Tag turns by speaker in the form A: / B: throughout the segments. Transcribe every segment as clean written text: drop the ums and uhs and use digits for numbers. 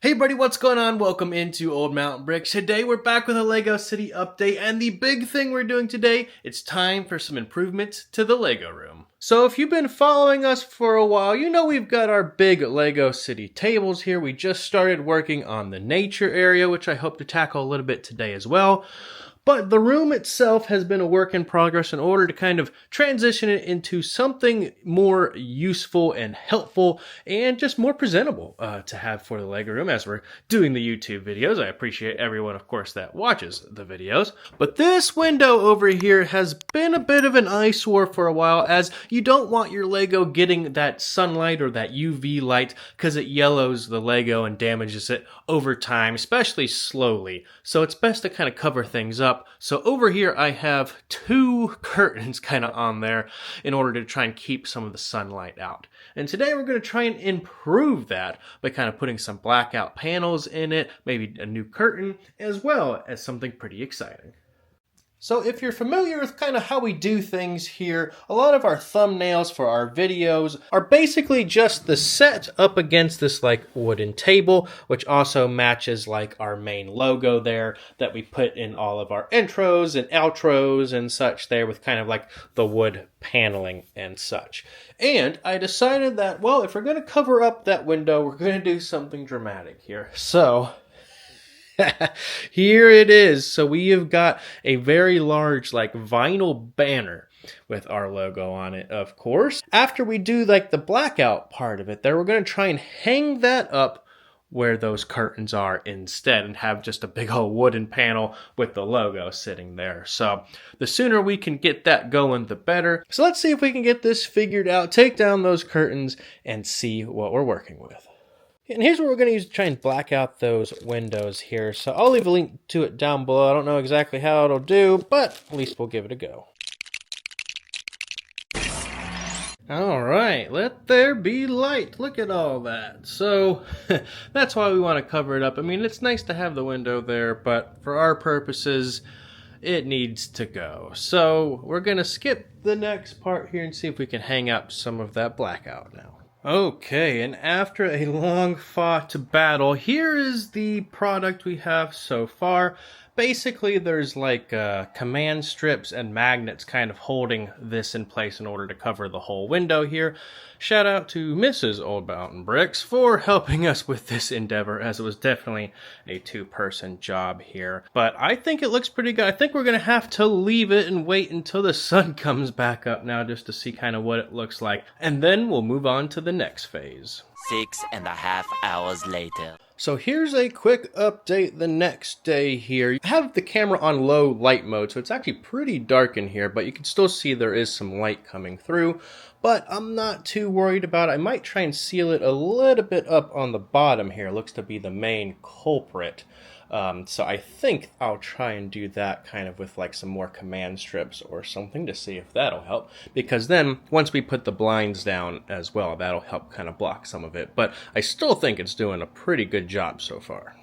A: Hey buddy, what's going on? Welcome into Old Mountain Bricks. Today we're back with a Lego City update, and the big thing we're doing today, it's time for some improvements to the Lego room. So if you've been following us for a while, you know we've got our big Lego City tables here. We just started working on the nature area, which I hope to tackle a little bit today as well. But the room itself has been a work in progress in order to kind of transition it into something more useful and helpful and just more presentable to have for the Lego room as we're doing the YouTube videos. I appreciate everyone, of course, that watches the videos. But this window over here has been a bit of an eyesore for a while, as you don't want your Lego getting that sunlight or that UV light because it yellows the Lego and damages it over time, especially slowly. So it's best to kind of cover things up. So over here I have two curtains kind of on there in order to try and keep some of the sunlight out. And today we're going to try and improve that by kind of putting some blackout panels in it, maybe a new curtain, as well as something pretty exciting. So if you're familiar with kind of how we do things here, a lot of our thumbnails for our videos are basically just the set up against this like wooden table, which also matches like our main logo there that we put in all of our intros and outros and such there, with kind of like the wood paneling and such. And I decided that, well, if we're going to cover up that window, we're going to do something dramatic here. So here it is. So we have got a very large like vinyl banner with our logo on it, of course. After we do like the blackout part of it there, we're going to try and hang that up where those curtains are instead and have just a big old wooden panel with the logo sitting there. So the sooner we can get that going, the better. So let's see if we can get this figured out, take down those curtains, and see what we're working with. And here's what we're going to use to try and black out those windows here. So I'll leave a link to it down below. I don't know exactly how it'll do, but at least we'll give it a go. Alright, let there be light. Look at all that. So that's why we want to cover it up. I mean, it's nice to have the window there, but for our purposes, it needs to go. So we're going to skip the next part here and see if we can hang up some of that blackout now. Okay, and after a long fought battle, here is the product we have so far. Basically, there's like command strips and magnets kind of holding this in place in order to cover the whole window here. Shout out to Mrs. Old Mountain Bricks for helping us with this endeavor, as it was definitely a two-person job here. But I think it looks pretty good. I think we're going to have to leave it and wait until the sun comes back up now just to see kind of what it looks like. And then we'll move on to the next phase.
B: 6.5 hours later.
A: So here's a quick update the next day here. I have the camera on low light mode, so it's actually pretty dark in here, but you can still see there is some light coming through. But I'm not too worried about it. I might try and seal it a little bit up on the bottom here. It looks to be the main culprit. So I think I'll try and do that kind of with like some more command strips or something to see if that'll help. Because then once we put the blinds down as well, that'll help kind of block some of it. But I still think it's doing a pretty good job so far.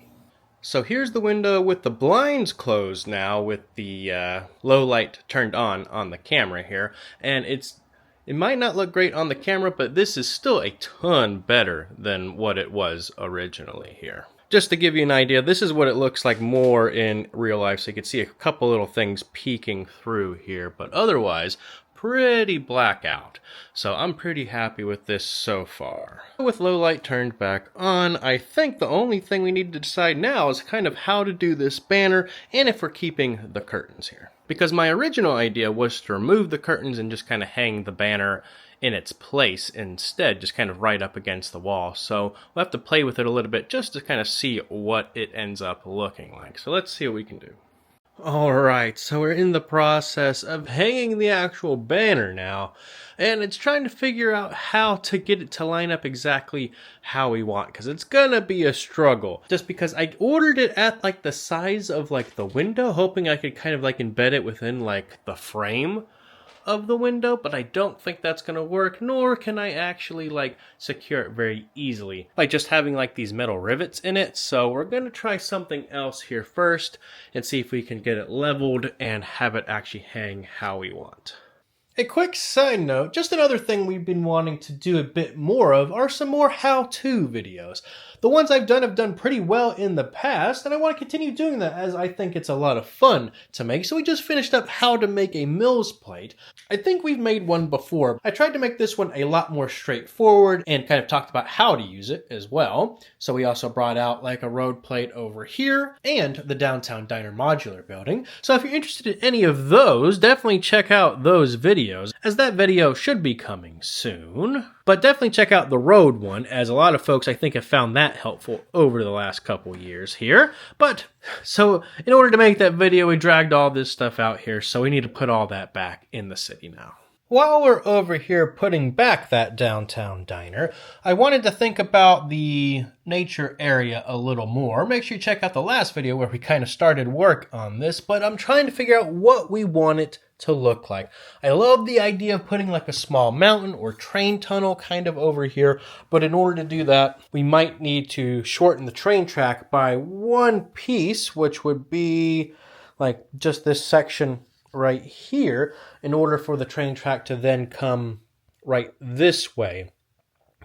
A: So here's the window with the blinds closed now, with the low light turned on the camera here. And it might not look great on the camera, but this is still a ton better than what it was originally here. Just to give you an idea, this is what it looks like more in real life, so you can see a couple little things peeking through here, but otherwise, pretty blackout. So I'm pretty happy with this so far. With low light turned back on, I think the only thing we need to decide now is kind of how to do this banner and if we're keeping the curtains here. Because my original idea was to remove the curtains and just kind of hang the banner in its place instead, just kind of right up against the wall. So we'll have to play with it a little bit just to kind of see what it ends up looking like. So let's see what we can do. Alright, so we're in the process of hanging the actual banner now, and it's trying to figure out how to get it to line up exactly how we want, because it's gonna be a struggle. Just because I ordered it at like the size of like the window, hoping I could kind of like embed it within like the frame of the window, but I don't think that's gonna work, nor can I actually like secure it very easily by just having like these metal rivets in it. So we're gonna try something else here first and see if we can get it leveled and have it actually hang how we want. A quick side note, just another thing we've been wanting to do a bit more of are some more how-to videos. The ones I've done have done pretty well in the past, and I want to continue doing that as I think it's a lot of fun to make. So we just finished up how to make a Mills plate. I think we've made one before. I tried to make this one a lot more straightforward and kind of talked about how to use it as well. So we also brought out like a road plate over here and the downtown diner modular building. So if you're interested in any of those, definitely check out those videos, as that video should be coming soon. But definitely check out the road one, as a lot of folks I think have found that helpful over the last couple years here. But so in order to make that video, we dragged all this stuff out here, so we need to put all that back in the city now. While we're over here putting back that downtown diner, I wanted to think about the nature area a little more. Make sure you check out the last video where we kind of started work on this, but I'm trying to figure out what we want it to look like. I love the idea of putting like a small mountain or train tunnel kind of over here, but in order to do that, we might need to shorten the train track by one piece, which would be like just this section right here, in order for the train track to then come right this way,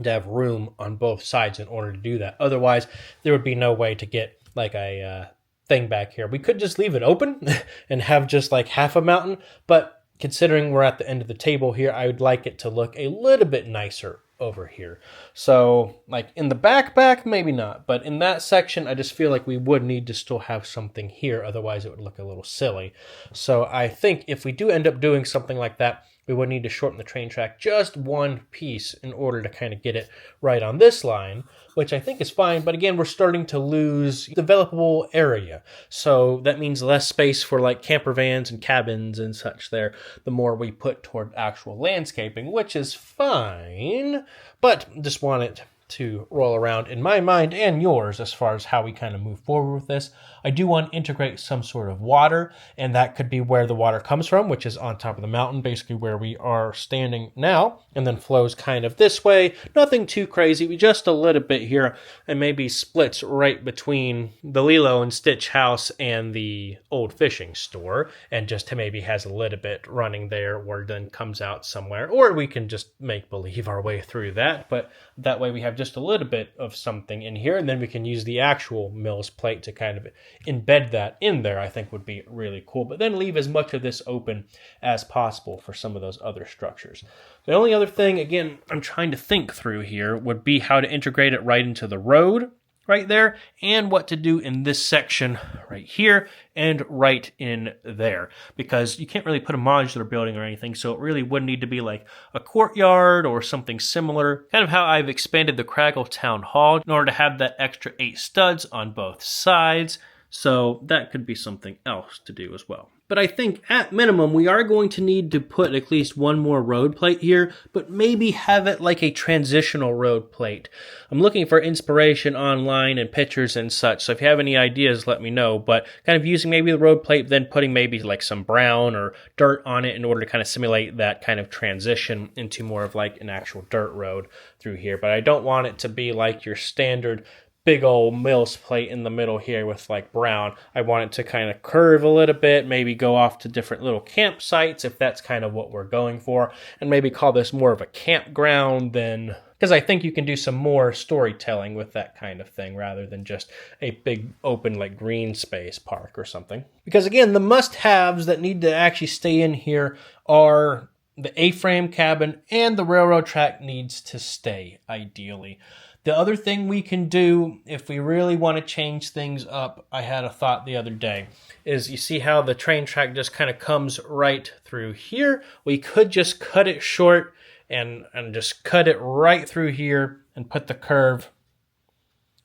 A: to have room on both sides in order to do that. Otherwise, there would be no way to get like a thing back here. We could just leave it open and have just like half a mountain, but considering we're at the end of the table here, I would like it to look a little bit nicer over here. So like in the back, maybe not, but in that section, I just feel like we would need to still have something here. Otherwise it would look a little silly. So I think if we do end up doing something like that, we would need to shorten the train track just one piece in order to kind of get it right on this line, which I think is fine. But again, we're starting to lose developable area. So that means less space for like camper vans and cabins and such there, the more we put toward actual landscaping, which is fine, but just want it to roll around in my mind and yours as far as how we kind of move forward with this. I do want to integrate some sort of water, and that could be where the water comes from, which is on top of the mountain, basically where we are standing now, and then flows kind of this way. Nothing too crazy, just a little bit here, and maybe splits right between the Lilo and Stitch house and the old fishing store, and just maybe has a little bit running there where then comes out somewhere, or we can just make believe our way through that, but that way we have just a little bit of something in here, and then we can use the actual Mills plate to kind of embed that in there. I think would be really cool, but then leave as much of this open as possible for some of those other structures. The only other thing, again, I'm trying to think through here would be how to integrate it right into the road right there, and what to do in this section right here and right in there, because you can't really put a modular building or anything, so it really would need to be like a courtyard or something similar, kind of how I've expanded the Craggle Town Hall in order to have that extra 8 studs on both sides. So that could be something else to do as well. But I think at minimum, we are going to need to put at least one more road plate here, but maybe have it like a transitional road plate. I'm looking for inspiration online and pictures and such, so if you have any ideas, let me know. But kind of using maybe the road plate, then putting maybe like some brown or dirt on it in order to kind of simulate that kind of transition into more of like an actual dirt road through here. But I don't want it to be like your standard big old Mills plate in the middle here with like brown. I want it to kind of curve a little bit, maybe go off to different little campsites if that's kind of what we're going for, and maybe call this more of a campground than, because I think you can do some more storytelling with that kind of thing rather than just a big open like green space park or something. Because again, the must-haves that need to actually stay in here are the A-frame cabin, and the railroad track needs to stay ideally. The other thing we can do if we really want to change things up, I had a thought the other day, is you see how the train track just kind of comes right through here? We could just cut it short and just cut it right through here and put the curve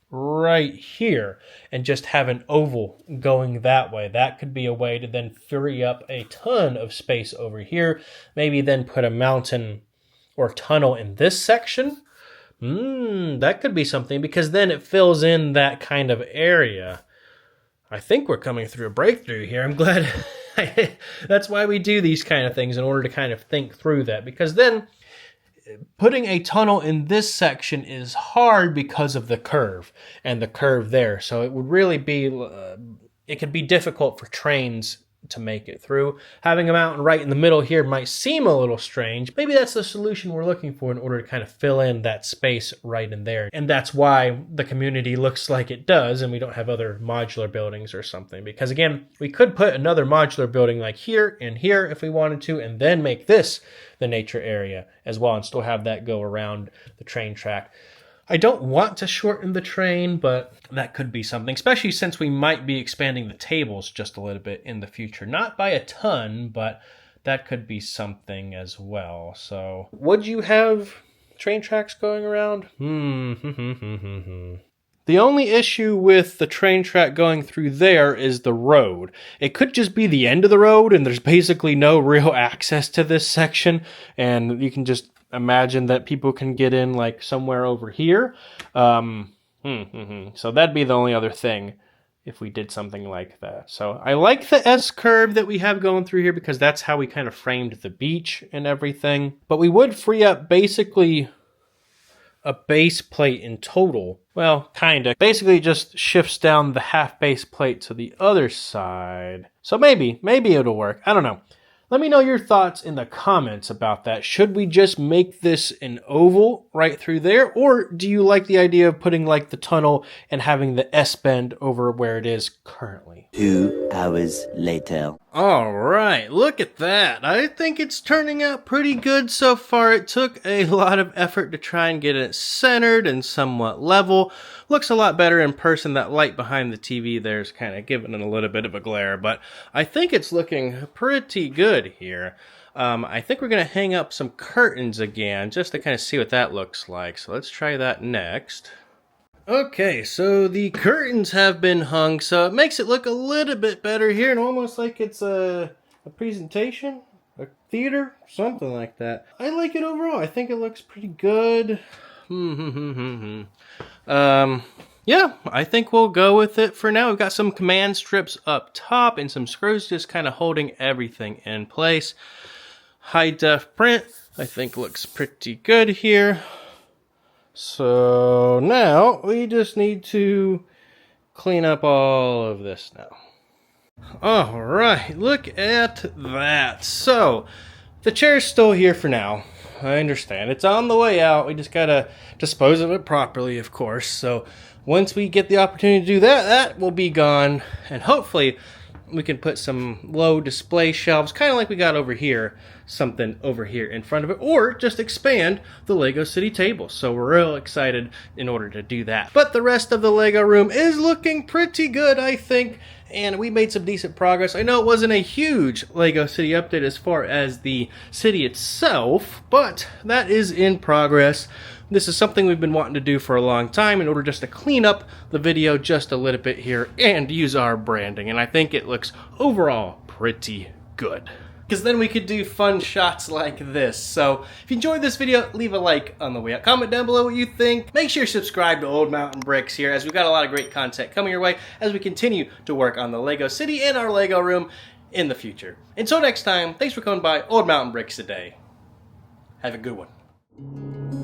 A: right here and just have an oval going that way. That could be a way to then free up a ton of space over here. Maybe then put a mountain or tunnel in this section. That could be something, because then it fills in that kind of area. I think we're coming through a breakthrough here. I'm glad. That's why we do these kind of things, in order to kind of think through that, because then putting a tunnel in this section is hard because of the curve and the curve there. So it would really be, it could be difficult for trains to make it through. Having a mountain right in the middle here might seem a little strange. Maybe that's the solution we're looking for in order to kind of fill in that space right in there. And that's why the community looks like it does, and we don't have other modular buildings or something. Because again, we could put another modular building like here and here if we wanted to, and then make this the nature area as well, and still have that go around the train track. I don't want to shorten the train, but that could be something, especially since we might be expanding the tables just a little bit in the future. Not by a ton, but that could be something as well. So, would you have train tracks going around? The only issue with the train track going through there is the road. It could just be the end of the road, and there's basically no real access to this section, and you can just imagine that people can get in like somewhere over here. So that'd be the only other thing if we did something like that. So I like the S-curve that we have going through here because that's how we kind of framed the beach and everything. But we would free up basically a base plate in total. Well, kinda. Basically just shifts down the half base plate to the other side. So maybe it'll work. I don't know. Let me know your thoughts in the comments about that. Should we just make this an oval right through there? Or do you like the idea of putting like the tunnel and having the S-bend over where it is currently?
B: 2 hours later.
A: All right, look at that. I think it's turning out pretty good so far. It took a lot of effort to try and get it centered and somewhat level. Looks a lot better in person. That light behind the TV there's kind of giving it a little bit of a glare, but I think it's looking pretty good here. I think we're going to hang up some curtains again just to kind of see what that looks like. So let's try that next. Okay, so the curtains have been hung, so it makes it look a little bit better here, and almost like it's a presentation, a theater, something like that. I like it overall. I think it looks pretty good. Yeah, I think we'll go with it for now. We've got some command strips up top and some screws just kind of holding everything in place. High def print, I think looks pretty good here. So now we just need to clean up all of this now. All right, look at that. So the chair's still here for now. I understand. It's on the way out. We just gotta dispose of it properly, of course. So once we get the opportunity to do that, that will be gone. And hopefully we can put some low display shelves, kind of like we got over here, something over here in front of it, or just expand the Lego City table. So we're real excited in order to do that. But the rest of the Lego room is looking pretty good, I think, and we made some decent progress. I know it wasn't a huge Lego City update as far as the city itself, but that is in progress. This is something we've been wanting to do for a long time in order just to clean up the video just a little bit here and use our branding. And I think it looks overall pretty good. Because then we could do fun shots like this. So if you enjoyed this video, leave a like on the way out. Comment down below what you think. Make sure you subscribe to Old Mountain Bricks here, as we've got a lot of great content coming your way as we continue to work on the Lego City and our Lego room in the future. Until next time, thanks for coming by Old Mountain Bricks today. Have a good one.